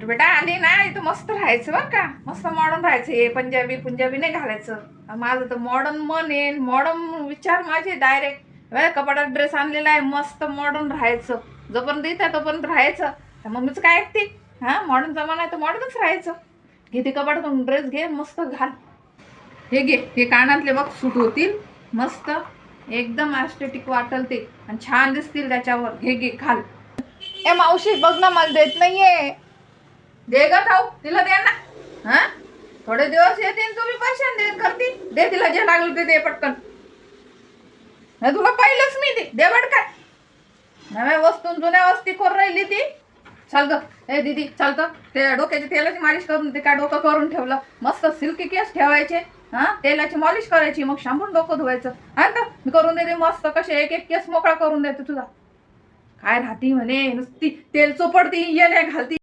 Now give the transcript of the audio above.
अरे बेटा आली ना इथं मस्त राहायचं बरं का, मस्त मॉडर्न राहायचं. हे पंजाबी पंजाबी नाही घालायचं. माझं तर मॉडर्न मन आहे, मॉडर्न विचार माझे डायरेक्ट. कपाटात ड्रेस आणलेला आहे, मस्त मॉडर्न राहायचं. जोपर्यंत इथं तोपर्यंत राहायचं. तर मम्मीचं काय ऐकते? हा, मॉडर्न जमाना आहे तर मॉडर्नच राहायचं. घे ते कपाटातून ड्रेस घे, मस्त घाल. हे घे, हे कानातले बघ सूट होतील मस्त, एकदम ॲस्थेटिक वाटल ते आणि छान दिसतील त्याच्यावर. हे घे घाल. ए मावशी बघ ना, मला देत नाहीये. दे ग ठाऊ, तिला दे ना. हा, थोडे दिवस येतील तुम्ही पैसे देत करती. दे तिला, जे लागलं ते दे पटकन. नाही तुला पहिलंच मी दे पटकन. नव्या वस्तू जुन्या वस्ती करून राहिली ती. चल ग ए दीदी, चल ग. ते डोक्याची तेलाची मालिश करून दे. काय डोकं करून ठेवलं मस्त, सिल्की केस ठेवायचे. हा, तेलाची मॉलिश करायची, मग शांपून डोकं धुवायचं. हा तर मी करून देते मस्त, कसे एक एक केस मोकळा करून देते तुझा. काय राहती म्हणे नुसती तेल चोपडती, ये नाही घालती.